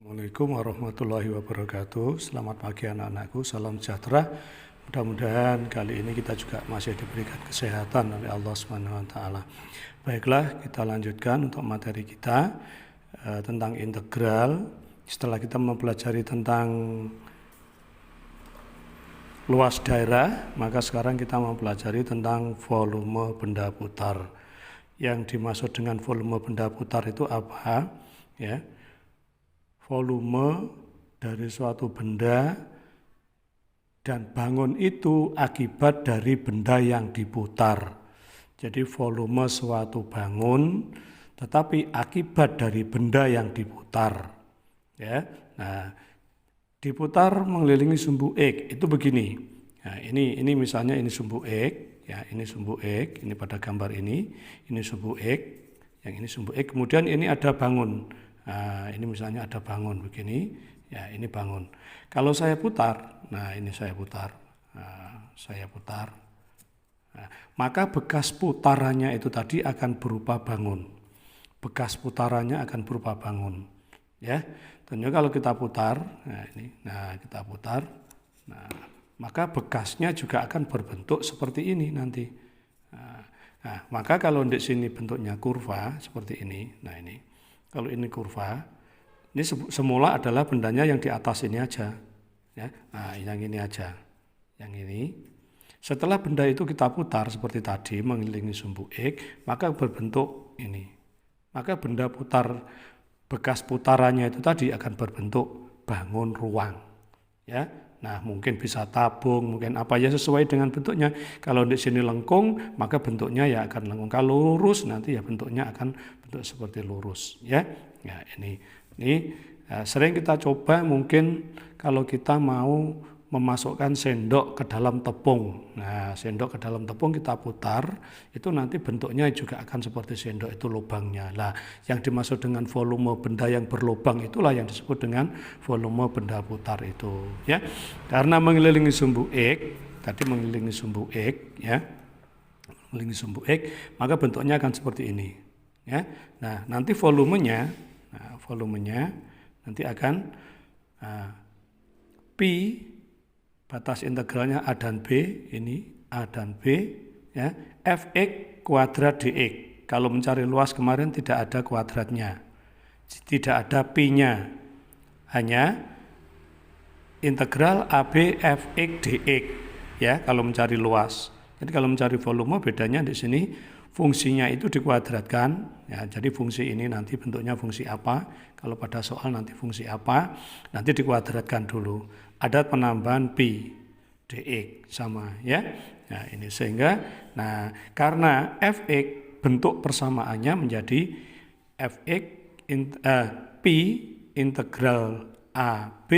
Assalamualaikum warahmatullahi wabarakatuh. Selamat pagi anak-anakku, salam sejahtera. Mudah-mudahan kali ini kita juga masih diberikan kesehatan oleh Allah Subhanahu wa taala. Baiklah, kita lanjutkan untuk materi kita tentang integral. Setelah kita mempelajari tentang luas daerah, maka sekarang kita mempelajari tentang volume benda putar. Yang dimaksud dengan volume benda putar itu apa? Ya. Volume dari suatu benda dan bangun itu akibat dari benda yang diputar. Jadi volume suatu bangun tetapi akibat dari benda yang diputar. Ya. Nah, diputar mengelilingi sumbu X itu begini. Nah, ini misalnya ini sumbu X, ya, ini sumbu X, ini pada gambar ini sumbu X, yang ini sumbu X. Kemudian ini ada bangun. Nah, ini misalnya ada bangun begini, ya ini bangun. Kalau saya putar, nah ini saya putar, nah, maka bekas putarannya itu tadi akan berupa bangun. Bekas putarannya akan berupa bangun, ya. Tentunya kalau kita putar, kita putar, nah maka bekasnya juga akan berbentuk seperti ini nanti. Nah, maka kalau di sini bentuknya kurva seperti ini, nah ini. Kalau ini kurva, ini semula adalah bendanya yang di atas ini aja, ya. Nah, yang ini aja, yang ini. Setelah benda itu kita putar seperti tadi mengelilingi sumbu X, maka berbentuk ini. Maka benda putar bekas putarannya itu tadi akan berbentuk bangun ruang, ya. Nah, mungkin bisa tabung, mungkin apa ya sesuai dengan bentuknya. Kalau di sini lengkung, maka bentuknya ya akan lengkung. Kalau lurus nanti ya bentuknya akan bentuk seperti lurus, ya. Ya, ini sering kita coba mungkin kalau kita mau memasukkan sendok ke dalam tepung. Nah, sendok ke dalam tepung kita putar, itu nanti bentuknya juga akan seperti sendok, itu lubangnya. Nah, yang dimaksud dengan volume benda yang berlubang itulah yang disebut dengan volume benda putar itu, ya. Karena mengelilingi sumbu X, tadi mengelilingi sumbu X, ya. Mengelilingi sumbu X, maka bentuknya akan seperti ini, ya. Nah, nanti volumenya nanti akan pi batas integralnya A dan B, ini A dan B, ya, Fx kuadrat dx. Kalau mencari luas kemarin tidak ada kuadratnya, tidak ada pi-nya, hanya integral AB Fx dx, ya, kalau mencari luas. Jadi kalau mencari volume bedanya di sini fungsinya itu dikuadratkan, ya, jadi fungsi ini nanti bentuknya fungsi apa, kalau pada soal nanti fungsi apa, nanti dikuadratkan dulu. Ada penambahan pi dx sama, ya. Nah, ini sehingga karena Fx bentuk persamaannya menjadi Fx pi integral AB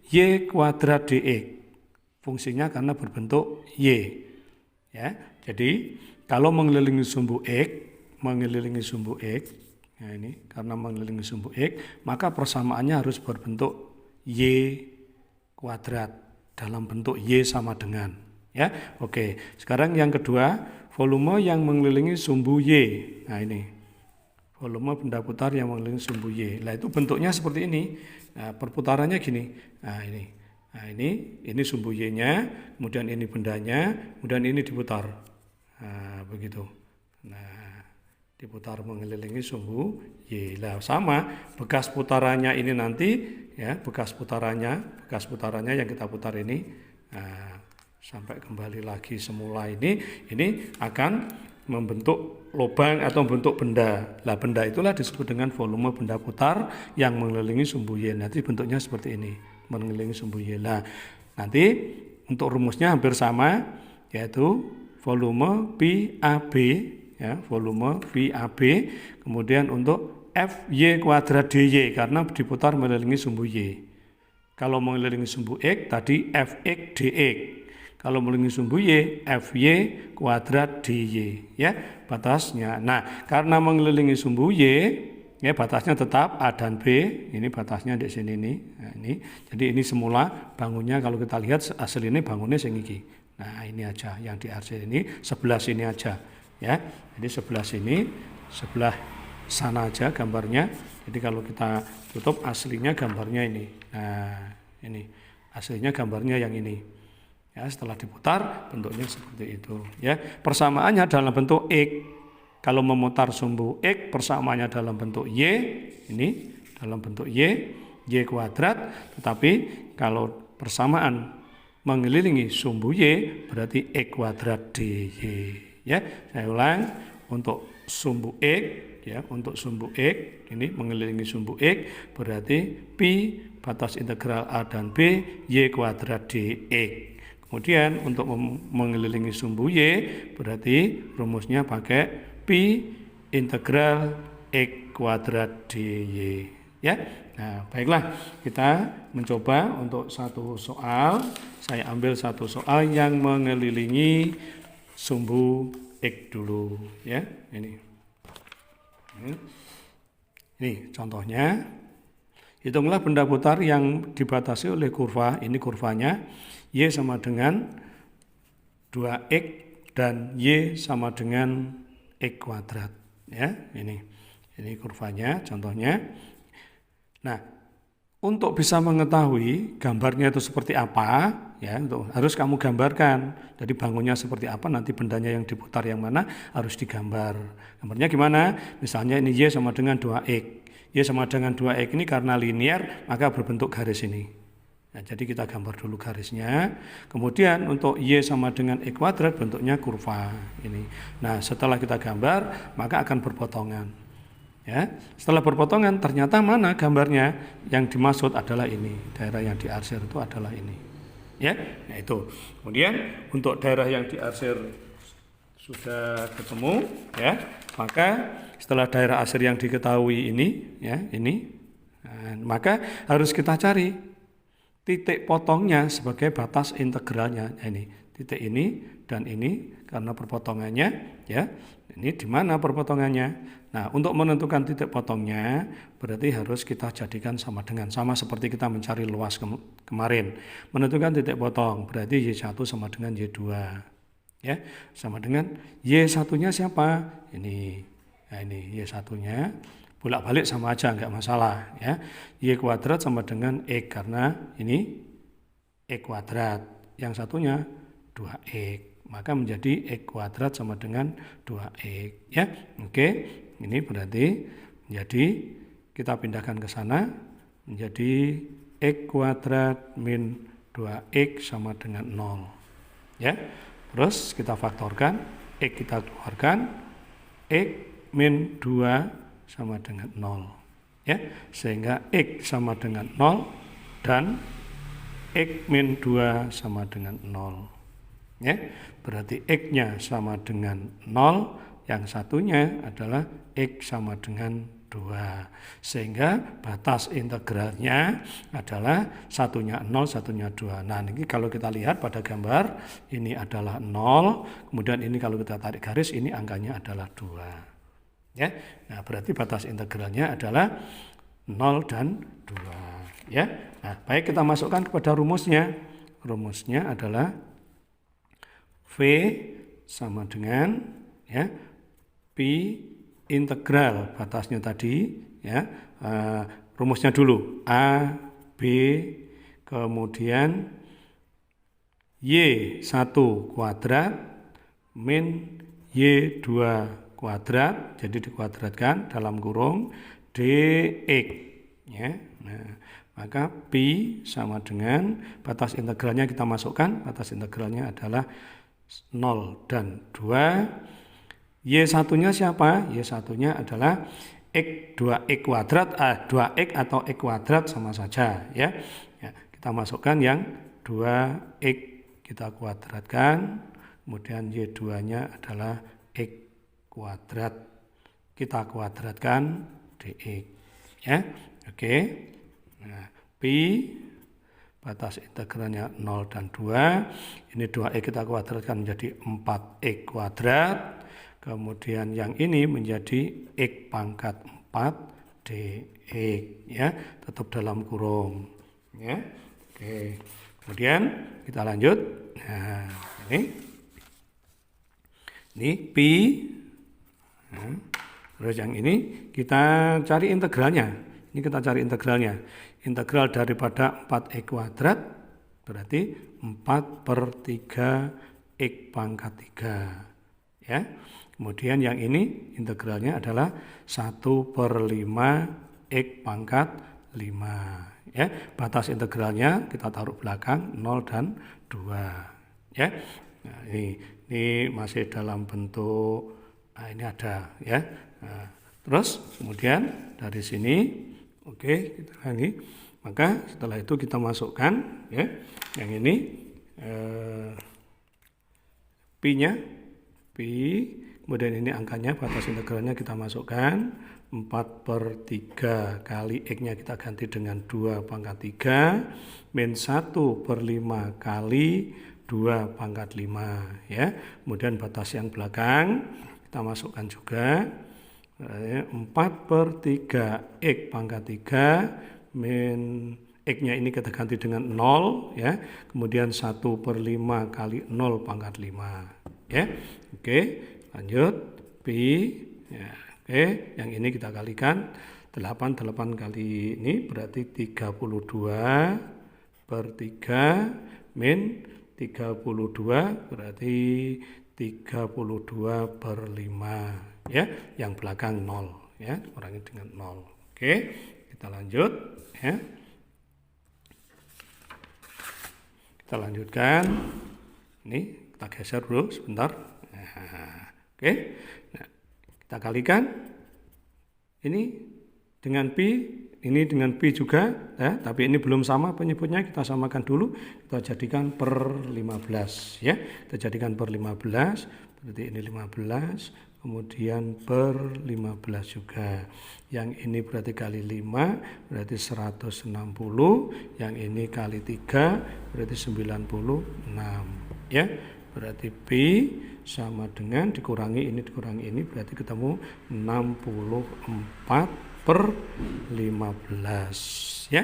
y kuadrat dx. Fungsinya karena berbentuk y, ya. Jadi kalau mengelilingi sumbu X, nah ini karena mengelilingi sumbu X, maka persamaannya harus berbentuk y kuadrat dalam bentuk y sama dengan, ya. Oke, sekarang yang kedua, volume yang mengelilingi sumbu y. Nah, ini volume benda putar yang mengelilingi sumbu y. Nah, itu bentuknya seperti ini. Nah, perputarannya gini. Nah, ini sumbu y-nya, kemudian ini bendanya, kemudian ini diputar. Nah, begitu. Nah, diputar mengelilingi sumbu y. Nah, sama bekas putarannya ini nanti, ya, bekas putarannya yang kita putar ini, nah, sampai kembali lagi semula ini akan membentuk lubang atau membentuk benda. Nah, benda itulah disebut dengan volume benda putar yang mengelilingi sumbu y. Nanti bentuknya seperti ini, mengelilingi sumbu y. Nah, nanti untuk rumusnya hampir sama, yaitu volume pi AB, ya, volume pi AB, kemudian untuk Fy kuadrat dy karena diputar mengelilingi sumbu y. Kalau mengelilingi sumbu X tadi Fx dx. Kalau mengelilingi sumbu y Fy kuadrat dy, ya, batasnya. Nah, karena mengelilingi sumbu y, ya, batasnya tetap A dan B. Ini batasnya di sini nih. Nah, ini. Jadi ini semula bangunnya kalau kita lihat asal ini bangunnya sing iki. Nah, ini aja yang di RC ini sebelah sini aja, ya. Jadi sebelah sini, sebelah sana aja gambarnya. Jadi kalau kita tutup aslinya gambarnya ini. Nah, ini aslinya gambarnya yang ini. Ya, setelah diputar bentuknya seperti itu. Ya, persamaannya dalam bentuk X. Kalau memutar sumbu X, persamaannya dalam bentuk Y. Ini dalam bentuk Y kuadrat. Tetapi kalau persamaan mengelilingi sumbu Y berarti X kuadrat DY. Ya, saya ulang, untuk sumbu X, ya, untuk sumbu X ini mengelilingi sumbu X berarti pi batas integral A dan B Y kuadrat dx. Kemudian untuk mengelilingi sumbu Y berarti rumusnya pakai pi integral X kuadrat dy. Ya, nah baiklah, kita mencoba untuk satu soal. Saya ambil satu soal yang mengelilingi sumbu X dulu, ya. Ini contohnya. Hitunglah benda putar yang dibatasi oleh kurva. Ini kurvanya Y sama dengan 2X dan Y sama dengan X kuadrat, ya. Ini kurvanya, contohnya. Nah, untuk bisa mengetahui gambarnya itu seperti apa, ya, harus kamu gambarkan. Jadi bangunnya seperti apa, nanti bendanya yang diputar yang mana harus digambar. Gambarnya gimana? Misalnya ini Y sama dengan 2X. Y sama dengan 2X ini karena linear, maka berbentuk garis ini. Nah, jadi kita gambar dulu garisnya. Kemudian untuk Y sama dengan X kuadrat bentuknya kurva ini. Nah, setelah kita gambar, maka akan berpotongan. Ya, setelah berpotongan ternyata mana gambarnya yang dimaksud adalah ini, daerah yang diarsir itu adalah ini, ya. Nah itu. Kemudian untuk daerah yang diarsir sudah ketemu, ya, maka setelah daerah arsir yang diketahui ini, ya, ini, maka harus kita cari titik potongnya sebagai batas integralnya. Nah, ini titik ini dan ini karena perpotongannya, ya. Ini di mana perpotongannya? Nah, untuk menentukan titik potongnya berarti harus kita jadikan sama seperti kita mencari luas kemarin. Menentukan titik potong berarti Y1 sama dengan Y2. Ya, sama dengan Y1-nya siapa? Ini. Nah, ini Y1-nya. Bolak-balik sama aja, enggak masalah, ya. Y kuadrat sama dengan X karena ini X kuadrat. Yang satunya 2X. Maka menjadi X kuadrat sama dengan 2X, ya. Oke, ini berarti jadi kita pindahkan ke sana menjadi X kuadrat min 2X sama dengan 0, ya. Terus kita faktorkan, X kita keluarkan, X min 2 sama dengan 0, ya. Sehingga X sama dengan 0 dan X min 2 sama dengan 0. Ya, berarti X-nya sama dengan 0, yang satunya adalah X sama dengan 2. Sehingga batas integralnya adalah satunya 0, satunya 2. Nah, ini kalau kita lihat pada gambar, ini adalah 0, kemudian ini kalau kita tarik garis, ini angkanya adalah 2. Ya, nah berarti batas integralnya adalah 0 dan 2. Ya, nah baik, kita masukkan kepada rumusnya. Rumusnya adalah V sama dengan, ya, pi integral batasnya tadi, ya, rumusnya dulu A B kemudian Y1 kuadrat min Y2 kuadrat, jadi dikuadratkan dalam kurung dx, ya. Nah, maka pi sama dengan batas integralnya kita masukkan, batas integralnya adalah 0 dan 2. Y1-nya siapa? Y1-nya adalah X 2X kuadrat, 2X atau X kuadrat sama saja, ya. Ya, kita masukkan yang 2X kita kuadratkan, kemudian Y2-nya adalah X kuadrat. Kita kuadratkan dx, ya. Oke. Nah, pi batas integralnya 0 dan 2. Ini 2x kita kuadratkan menjadi 4x kuadrat. Kemudian yang ini menjadi x pangkat 4 dx, ya, tetap dalam kurung, ya. Oke. Kemudian kita lanjut. Nah, ini pi, nah, Terus yang ini kita cari integralnya. Ini kita cari integralnya. Integral daripada 4x kuadrat berarti 4/3 x pangkat 3. Ya. Kemudian yang ini integralnya adalah 1/5 x pangkat 5. Ya, batas integralnya kita taruh belakang 0 dan 2. Ya. Nah, ini masih dalam bentuk ini ada ya. Nah, terus kemudian dari sini kita lagi. Maka setelah itu kita masukkan ya. Yang ini pi-nya kemudian ini angkanya batas integralnya kita masukkan 4/3 kali x-nya kita ganti dengan 2 pangkat 3 min 1/5 kali 2 pangkat 5 ya. Kemudian batas yang belakang kita masukkan juga 4/3 x pangkat 3 min x-nya ini kita ganti dengan 0 ya. Kemudian 1/5 kali 0 pangkat 5 ya. Oke, lanjut pi ya. Oke, yang ini kita kalikan 8 kali ini berarti 32/3 min 32 berarti 32/5 ya, yang belakang 0 ya, kurangi dengan 0. Oke, kita lanjut ya. Kita lanjutkan. Ini kita geser dulu sebentar. Nah, oke. Nah, kita kalikan ini dengan pi, ini dengan pi juga ya, tapi ini belum sama penyebutnya, kita samakan dulu, kita jadikan per 15 ya. Kita jadikan per 15 berarti ini 15, kemudian per 15 juga. Yang ini berarti kali 5 berarti 160, yang ini kali 3 berarti 96 ya. Berarti pi sama dengan dikurangi ini berarti ketemu 64/15 ya,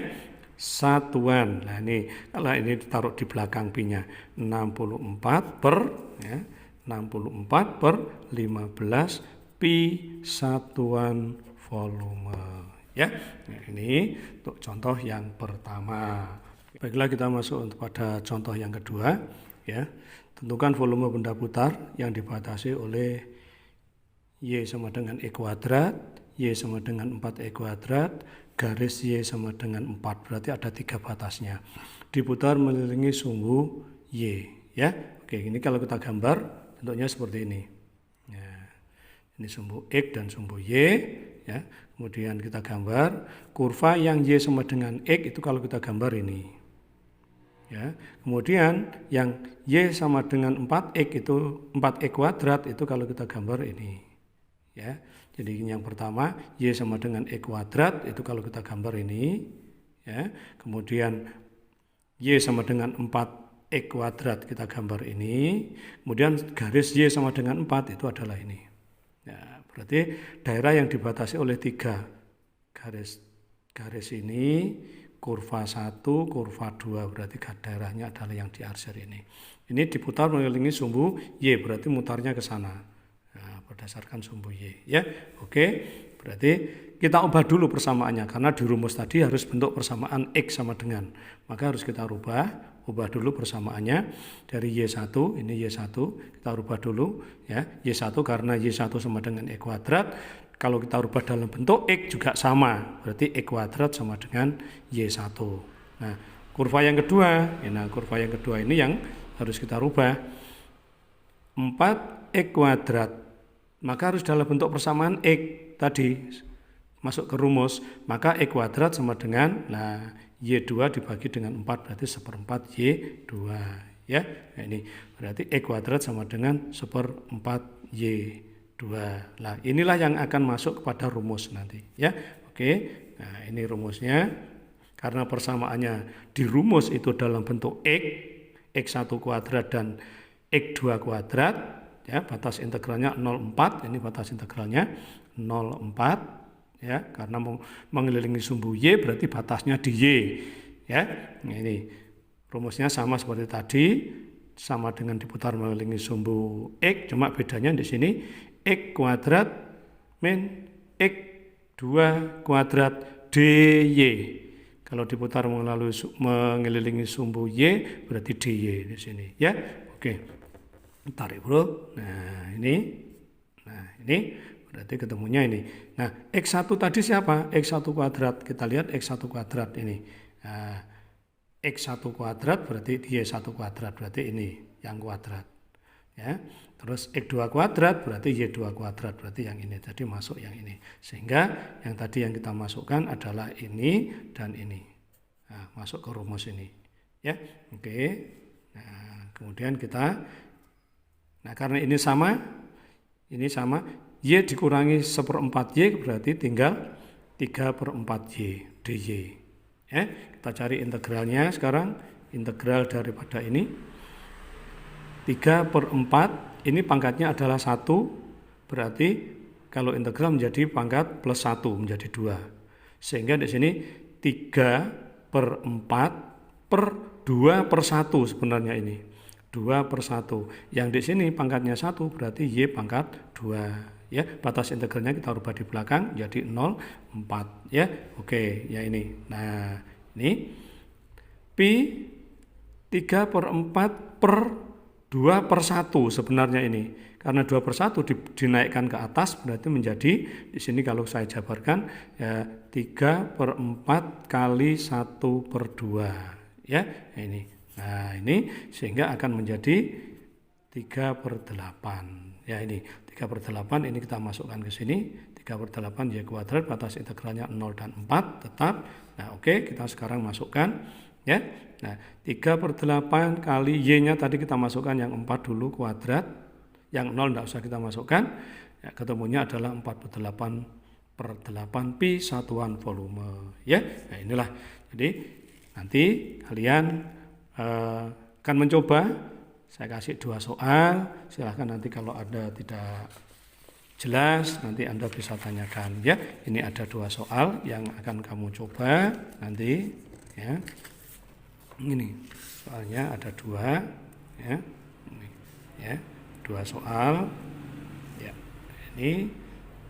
satuan. Nah ini kalau ini ditaruh di belakang pi-nya 64/15 pi satuan volume ya. Nah, ini untuk contoh yang pertama. Baiklah, kita masuk pada contoh yang kedua ya. Tentukan volume benda putar yang dibatasi oleh Y sama dengan E kuadrat, Y sama dengan 4E kuadrat, garis Y sama dengan 4. Berarti ada 3 batasnya. Diputar mengelilingi sumbu Y. Ya, oke, ini kalau kita gambar bentuknya seperti ini. Ya, ini sumbu X dan sumbu Y. Ya, kemudian kita gambar kurva yang Y sama dengan X itu kalau kita gambar ini. Ya, kemudian yang Y sama dengan 4X itu 4X kuadrat itu kalau kita gambar ini. Ya, jadi yang pertama Y sama dengan X kuadrat itu kalau kita gambar ini. Ya, kemudian Y sama dengan 4X kuadrat kita gambar ini. Kemudian garis Y sama dengan 4 itu adalah ini. Ya, berarti daerah yang dibatasi oleh 3 garis ini, kurva 1, kurva 2, berarti daerahnya adalah yang diarsir ini. Ini diputar mengelilingi sumbu Y, berarti mutarnya ke sana. Nah, berdasarkan sumbu Y, ya. Oke, berarti kita ubah dulu persamaannya, karena di rumus tadi harus bentuk persamaan X sama dengan. Maka harus kita ubah dulu persamaannya dari Y1, ini Y1, kita ubah dulu ya. Y1 karena Y1 sama dengan E kuadrat. Kalau kita rubah dalam bentuk X juga sama, berarti X kuadrat sama dengan Y1. Nah, kurva yang kedua, kurva yang kedua ini yang harus kita rubah. 4X kuadrat, maka harus dalam bentuk persamaan X tadi, masuk ke rumus, maka X kuadrat sama dengan, Y2 dibagi dengan 4, berarti 1/4 Y2. Ya, nah, ini berarti X kuadrat sama dengan 1/4 Y2. Nah, inilah yang akan masuk kepada rumus nanti ya. Oke. Nah, ini rumusnya. Karena persamaannya di rumus itu dalam bentuk X1 kuadrat dan X2 kuadrat ya, batas integralnya 0,4. Ini batas integralnya 0,4 ya, karena mengelilingi sumbu Y berarti batasnya di Y ya. Nah, ini rumusnya sama seperti tadi, sama dengan diputar mengelilingi sumbu X, cuma bedanya di sini X kuadrat min X 2 kuadrat DY. Kalau diputar mengelilingi sumbu Y berarti DY di sini ya. Oke. Tarik bro. Nah ini berarti ketemunya ini. Nah X1 tadi siapa? X1 kuadrat. Kita lihat X1 kuadrat ini. Nah, X1 kuadrat berarti Y1 kuadrat. Berarti ini yang kuadrat. Ya. Terus X2 kuadrat berarti Y2 kuadrat. Berarti yang ini tadi masuk yang ini. Sehingga yang tadi yang kita masukkan adalah ini dan ini. Nah, masuk ke rumus ini. Ya. Oke. Nah, kemudian kita karena ini sama, Y dikurangi 1/4 Y berarti tinggal 3/4 Y dy. Ya, kita cari integralnya sekarang. Integral daripada ini 3/4, ini pangkatnya adalah 1, berarti kalau integral menjadi pangkat plus 1 menjadi 2. Sehingga di sini 3/4 per 2/1 sebenarnya ini. 2/1. Yang di sini pangkatnya 1 berarti Y pangkat 2. Ya, batas integralnya kita rubah di belakang jadi 0,4 ya. Oke, ya ini. Nah, ini pi 3/4 per 2/1 sebenarnya ini. Karena 2/1 dinaikkan ke atas berarti menjadi di sini kalau saya jabarkan ya 3/4 kali 1/2 ya. Ini. Nah, ini sehingga akan menjadi 3/8. Ya ini 3/8 ini kita masukkan ke sini 3/8 Y kuadrat, batas integralnya 0 dan 4 tetap. Nah oke, kita sekarang masukkan ya. Nah 3/8 kali Y-nya tadi kita masukkan yang 4 dulu kuadrat, yang 0 tidak usah kita masukkan ya, ketemunya adalah 48/8 pi satuan volume ya. Nah inilah, jadi nanti kalian akan mencoba. Saya kasih 2 soal, silahkan nanti kalau ada tidak jelas nanti Anda bisa tanyakan ya. Ini ada 2 soal yang akan kamu coba nanti ya. Ini soalnya ada 2 ya. Ini ya, 2 soal. Ya. Ini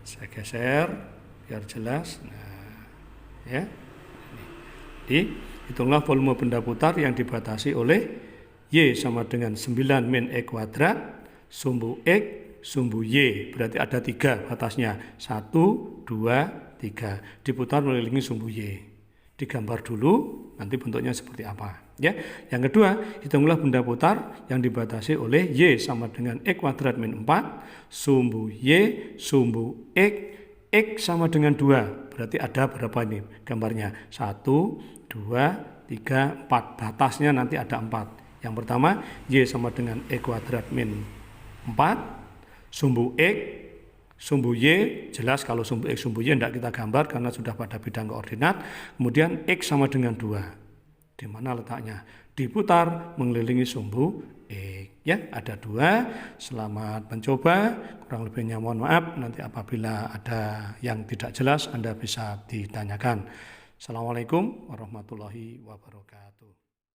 saya geser biar jelas. Nah, ya. Jadi hitunglah volume benda putar yang dibatasi oleh Y sama dengan 9 min X kuadrat, sumbu X, sumbu Y. Berarti ada 3 batasnya. 1, 2, 3. Diputar mengelilingi sumbu Y. Digambar dulu, nanti bentuknya seperti apa. Ya. Yang kedua, hitunglah benda putar yang dibatasi oleh Y sama dengan X kuadrat min 4, sumbu Y, sumbu X, X sama dengan 2. Berarti ada berapa ini gambarnya? 1, 2, 3, 4. Batasnya nanti ada 4. Yang pertama, Y sama dengan X kuadrat min 4, sumbu X, sumbu Y, jelas kalau sumbu X, sumbu Y tidak kita gambar karena sudah pada bidang koordinat. Kemudian X sama dengan 2. Di mana letaknya? Diputar mengelilingi sumbu X. Ya, ada 2. Selamat mencoba. Kurang lebihnya mohon maaf. Nanti apabila ada yang tidak jelas, Anda bisa ditanyakan. Assalamualaikum warahmatullahi wabarakatuh.